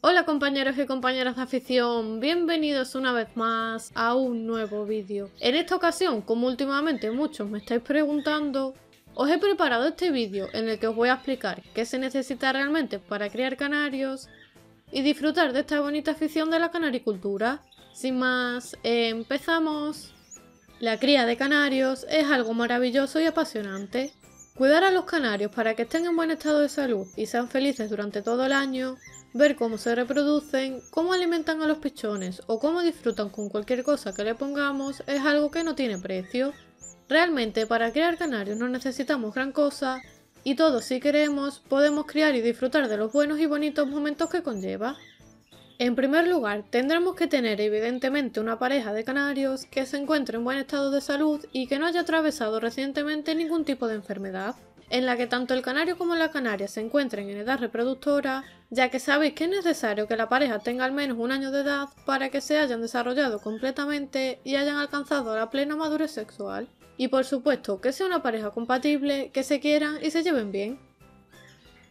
Hola compañeros y compañeras de afición, bienvenidos una vez más a un nuevo vídeo. En esta ocasión, como últimamente muchos me estáis preguntando, os he preparado este vídeo en el que os voy a explicar qué se necesita realmente para criar canarios y disfrutar de esta bonita afición de la canaricultura. Sin más, empezamos. La cría de canarios es algo maravilloso y apasionante. Cuidar a los canarios para que estén en buen estado de salud y sean felices durante todo el año, ver cómo se reproducen, cómo alimentan a los pichones o cómo disfrutan con cualquier cosa que le pongamos es algo que no tiene precio. Realmente para criar canarios no necesitamos gran cosa y todos, si queremos, podemos criar y disfrutar de los buenos y bonitos momentos que conlleva. En primer lugar, tendremos que tener evidentemente una pareja de canarios que se encuentre en buen estado de salud y que no haya atravesado recientemente ningún tipo de enfermedad, en la que tanto el canario como la canaria se encuentren en edad reproductora, ya que sabéis que es necesario que la pareja tenga al menos un año de edad para que se hayan desarrollado completamente y hayan alcanzado la plena madurez sexual. Y por supuesto que sea una pareja compatible, que se quieran y se lleven bien.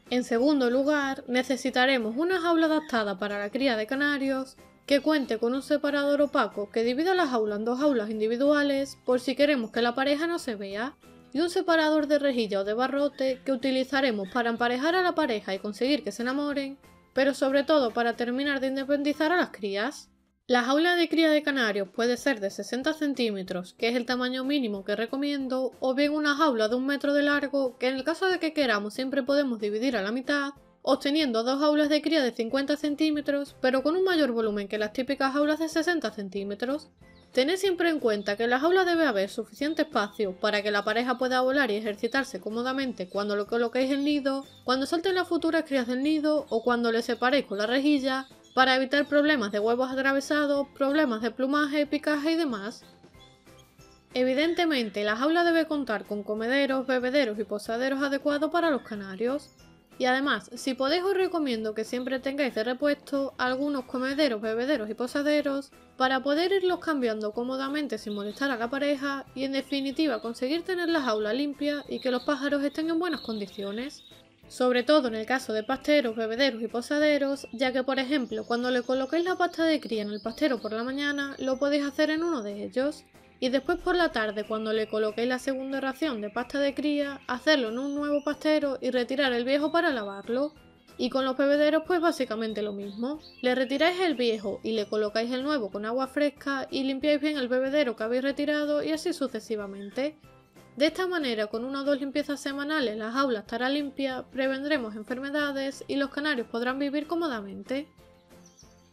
En segundo lugar, necesitaremos una jaula adaptada para la cría de canarios, que cuente con un separador opaco que divida la jaula en dos jaulas individuales por si queremos que la pareja no se vea, y un separador de rejilla o de barrote que utilizaremos para emparejar a la pareja y conseguir que se enamoren, pero sobre todo para terminar de independizar a las crías. La jaula de cría de canarios puede ser de 60 centímetros, que es el tamaño mínimo que recomiendo, o bien una jaula de 1 metro de largo, que en el caso de que queramos siempre podemos dividir a la mitad, obteniendo dos jaulas de cría de 50 centímetros, pero con un mayor volumen que las típicas jaulas de 60 centímetros. Tened siempre en cuenta que en la jaula debe haber suficiente espacio para que la pareja pueda volar y ejercitarse cómodamente cuando lo coloquéis en el nido, cuando salten las futuras crías del nido o cuando le separéis con la rejilla, para evitar problemas de huevos atravesados, problemas de plumaje, picaje y demás. Evidentemente, la jaula debe contar con comederos, bebederos y posaderos adecuados para los canarios. Y además, si podéis os recomiendo que siempre tengáis de repuesto algunos comederos, bebederos y posaderos para poder irlos cambiando cómodamente sin molestar a la pareja y en definitiva conseguir tener la jaula limpia y que los pájaros estén en buenas condiciones. Sobre todo en el caso de pasteros, bebederos y posaderos, ya que por ejemplo cuando le coloquéis la pasta de cría en el pastero por la mañana lo podéis hacer en uno de ellos, y después por la tarde cuando le coloquéis la segunda ración de pasta de cría, hacerlo en un nuevo pastero y retirar el viejo para lavarlo. Y con los bebederos pues básicamente lo mismo, le retiráis el viejo y le colocáis el nuevo con agua fresca y limpiáis bien el bebedero que habéis retirado y así sucesivamente. De esta manera, con 1 o 2 limpiezas semanales, la jaula estará limpia, prevendremos enfermedades y los canarios podrán vivir cómodamente.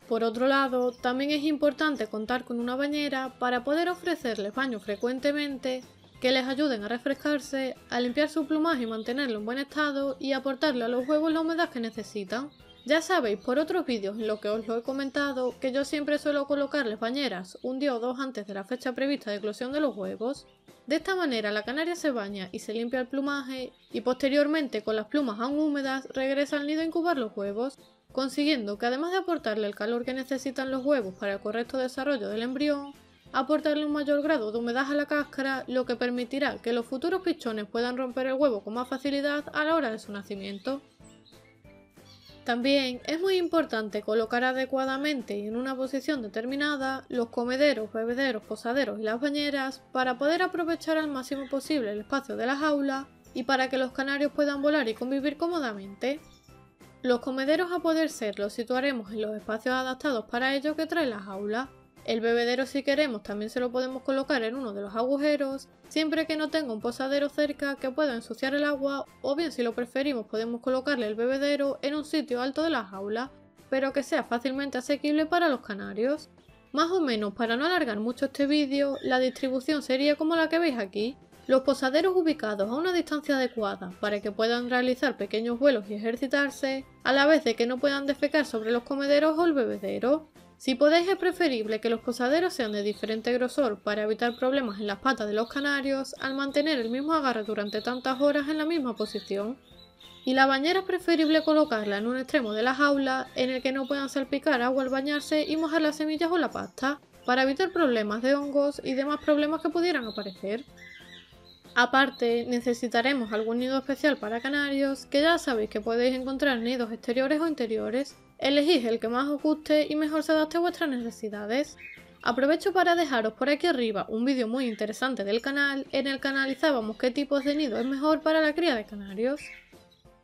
Por otro lado, también es importante contar con una bañera para poder ofrecerles baño frecuentemente, que les ayuden a refrescarse, a limpiar su plumaje y mantenerlo en buen estado y aportarle a los huevos la humedad que necesitan. Ya sabéis por otros vídeos en los que os lo he comentado que yo siempre suelo colocarles bañeras un día o dos antes de la fecha prevista de eclosión de los huevos. De esta manera la canaria se baña y se limpia el plumaje y posteriormente con las plumas aún húmedas regresa al nido a incubar los huevos, consiguiendo que además de aportarle el calor que necesitan los huevos para el correcto desarrollo del embrión, aportarle un mayor grado de humedad a la cáscara, lo que permitirá que los futuros pichones puedan romper el huevo con más facilidad a la hora de su nacimiento. También es muy importante colocar adecuadamente y en una posición determinada los comederos, bebederos, posaderos y las bañeras para poder aprovechar al máximo posible el espacio de la jaula y para que los canarios puedan volar y convivir cómodamente. Los comederos a poder ser los situaremos en los espacios adaptados para ello que trae la jaula. El bebedero si queremos también se lo podemos colocar en uno de los agujeros, siempre que no tenga un posadero cerca que pueda ensuciar el agua, o bien si lo preferimos podemos colocarle el bebedero en un sitio alto de la jaula, pero que sea fácilmente asequible para los canarios. Más o menos, para no alargar mucho este vídeo, la distribución sería como la que veis aquí. Los posaderos ubicados a una distancia adecuada para que puedan realizar pequeños vuelos y ejercitarse, a la vez de que no puedan defecar sobre los comederos o el bebedero. Si podéis es preferible que los posaderos sean de diferente grosor para evitar problemas en las patas de los canarios al mantener el mismo agarre durante tantas horas en la misma posición. Y la bañera es preferible colocarla en un extremo de la jaula en el que no puedan salpicar agua al bañarse y mojar las semillas o la pasta, para evitar problemas de hongos y demás problemas que pudieran aparecer. Aparte, necesitaremos algún nido especial para canarios, que ya sabéis que podéis encontrar en nidos exteriores o interiores. Elegid el que más os guste y mejor se adapte a vuestras necesidades. Aprovecho para dejaros por aquí arriba un vídeo muy interesante del canal en el que analizábamos qué tipos de nido es mejor para la cría de canarios.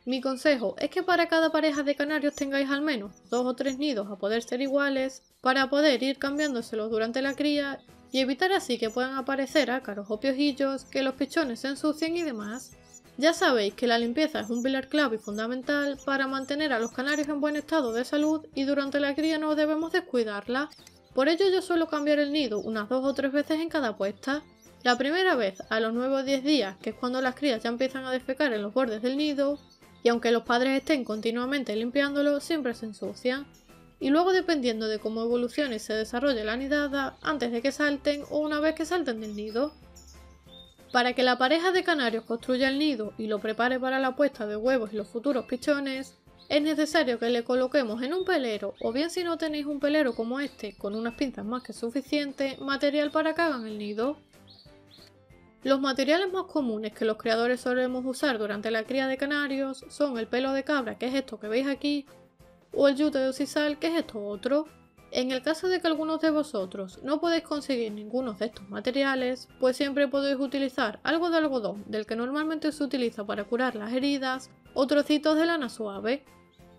Mi consejo es que para cada pareja de canarios tengáis al menos 2 o 3 nidos a poder ser iguales para poder ir cambiándoselos durante la cría y evitar así que puedan aparecer ácaros o piojillos, que los pichones se ensucien y demás. Ya sabéis que la limpieza es un pilar clave y fundamental para mantener a los canarios en buen estado de salud y durante la cría no debemos descuidarla. Por ello yo suelo cambiar el nido unas 2 o 3 veces en cada puesta. La primera vez a los 9 o 10 días, que es cuando las crías ya empiezan a defecar en los bordes del nido, y aunque los padres estén continuamente limpiándolo, siempre se ensucian. Y luego dependiendo de cómo evolucione y se desarrolle la nidada, antes de que salten o una vez que salten del nido. Para que la pareja de canarios construya el nido y lo prepare para la puesta de huevos y los futuros pichones, es necesario que le coloquemos en un pelero, o bien si no tenéis un pelero como este, con unas pinzas más que suficiente, material para que hagan el nido. Los materiales más comunes que los criadores solemos usar durante la cría de canarios son el pelo de cabra, que es esto que veis aquí, o el yute de sisal, que es esto otro. En el caso de que algunos de vosotros no podéis conseguir ninguno de estos materiales, pues siempre podéis utilizar algo de algodón, del que normalmente se utiliza para curar las heridas, o trocitos de lana suave.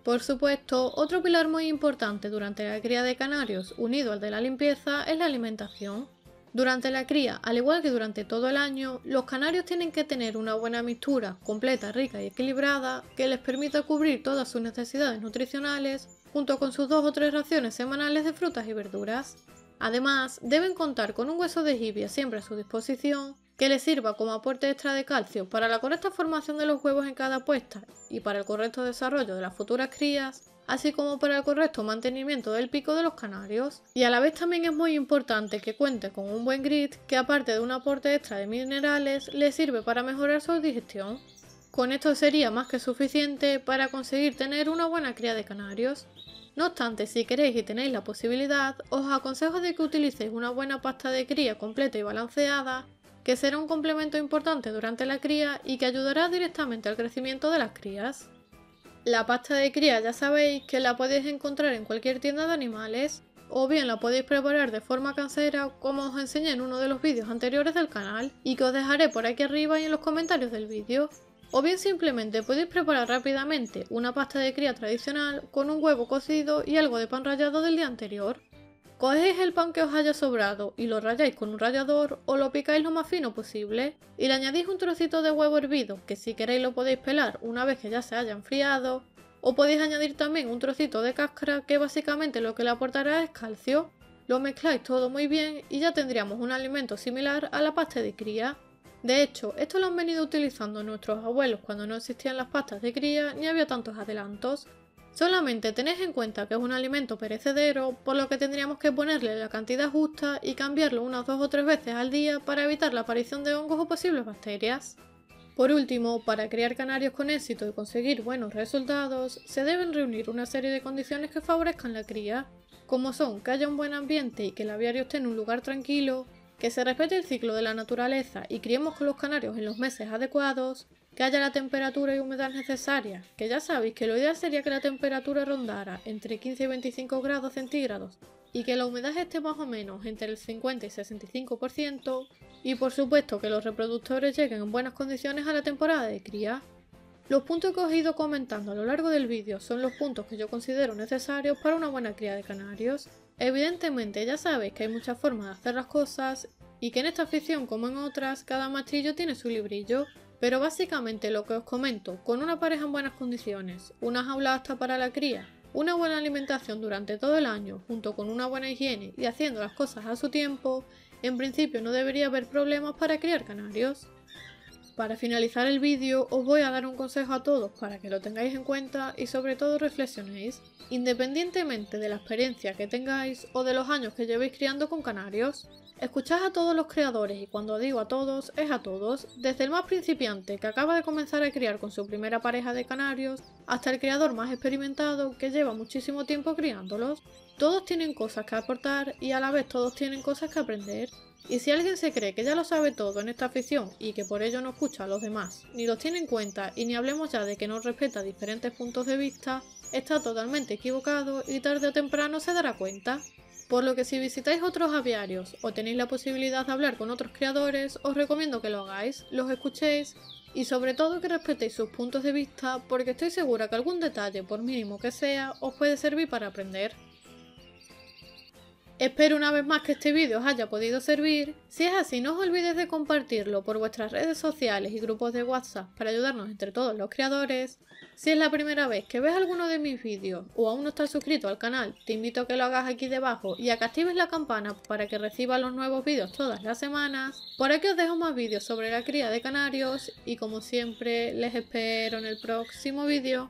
Por supuesto, otro pilar muy importante durante la cría de canarios, unido al de la limpieza, es la alimentación. Durante la cría, al igual que durante todo el año, los canarios tienen que tener una buena mixtura, completa, rica y equilibrada, que les permita cubrir todas sus necesidades nutricionales, junto con sus 2 o 3 raciones semanales de frutas y verduras. Además, deben contar con un hueso de jibia siempre a su disposición, que les sirva como aporte extra de calcio para la correcta formación de los huevos en cada puesta y para el correcto desarrollo de las futuras crías, así como para el correcto mantenimiento del pico de los canarios. Y a la vez también es muy importante que cuente con un buen grit, que aparte de un aporte extra de minerales, les sirve para mejorar su digestión. Con esto sería más que suficiente para conseguir tener una buena cría de canarios. No obstante, si queréis y tenéis la posibilidad, os aconsejo de que utilicéis una buena pasta de cría completa y balanceada, que será un complemento importante durante la cría y que ayudará directamente al crecimiento de las crías. La pasta de cría ya sabéis que la podéis encontrar en cualquier tienda de animales, o bien la podéis preparar de forma casera como os enseñé en uno de los vídeos anteriores del canal y que os dejaré por aquí arriba y en los comentarios del vídeo. O bien simplemente podéis preparar rápidamente una pasta de cría tradicional con un huevo cocido y algo de pan rallado del día anterior. Cogéis el pan que os haya sobrado y lo ralláis con un rallador o lo picáis lo más fino posible y le añadís un trocito de huevo hervido, que si queréis lo podéis pelar una vez que ya se haya enfriado, o podéis añadir también un trocito de cáscara, que básicamente lo que le aportará es calcio. Lo mezcláis todo muy bien y ya tendríamos un alimento similar a la pasta de cría. De hecho, esto lo han venido utilizando nuestros abuelos cuando no existían las pastas de cría ni había tantos adelantos. Solamente tenéis en cuenta que es un alimento perecedero, por lo que tendríamos que ponerle la cantidad justa y cambiarlo unas 2 o 3 veces al día para evitar la aparición de hongos o posibles bacterias. Por último, para criar canarios con éxito y conseguir buenos resultados, se deben reunir una serie de condiciones que favorezcan la cría, como son que haya un buen ambiente y que el aviario esté en un lugar tranquilo, que se respete el ciclo de la naturaleza y criemos con los canarios en los meses adecuados, que haya la temperatura y humedad necesarias, que ya sabéis que lo ideal sería que la temperatura rondara entre 15 y 25 grados centígrados y que la humedad esté más o menos entre el 50 y 65%, y por supuesto que los reproductores lleguen en buenas condiciones a la temporada de cría. Los puntos que os he ido comentando a lo largo del vídeo son los puntos que yo considero necesarios para una buena cría de canarios. Evidentemente ya sabéis que hay muchas formas de hacer las cosas y que en esta afición como en otras cada mastrillo tiene su librillo, pero básicamente lo que os comento, con una pareja en buenas condiciones, una jaula apta para la cría, una buena alimentación durante todo el año, junto con una buena higiene y haciendo las cosas a su tiempo, en principio no debería haber problemas para criar canarios. Para finalizar el vídeo os voy a dar un consejo a todos para que lo tengáis en cuenta y sobre todo reflexionéis, independientemente de la experiencia que tengáis o de los años que llevéis criando con canarios. Escuchad a todos los creadores y cuando digo a todos, es a todos, desde el más principiante que acaba de comenzar a criar con su primera pareja de canarios, hasta el criador más experimentado que lleva muchísimo tiempo criándolos. Todos tienen cosas que aportar y a la vez todos tienen cosas que aprender. Y si alguien se cree que ya lo sabe todo en esta afición y que por ello no escucha a los demás, ni los tiene en cuenta y ni hablemos ya de que no respeta diferentes puntos de vista, está totalmente equivocado y tarde o temprano se dará cuenta. Por lo que si visitáis otros aviarios o tenéis la posibilidad de hablar con otros creadores, os recomiendo que lo hagáis, los escuchéis y sobre todo que respetéis sus puntos de vista porque estoy segura que algún detalle, por mínimo que sea, os puede servir para aprender. Espero una vez más que este vídeo os haya podido servir. Si es así, no os olvidéis de compartirlo por vuestras redes sociales y grupos de WhatsApp para ayudarnos entre todos los creadores. Si es la primera vez que ves alguno de mis vídeos o aún no estás suscrito al canal, te invito a que lo hagas aquí debajo y a que actives la campana para que recibas los nuevos vídeos todas las semanas. Por aquí os dejo más vídeos sobre la cría de canarios y como siempre les espero en el próximo vídeo.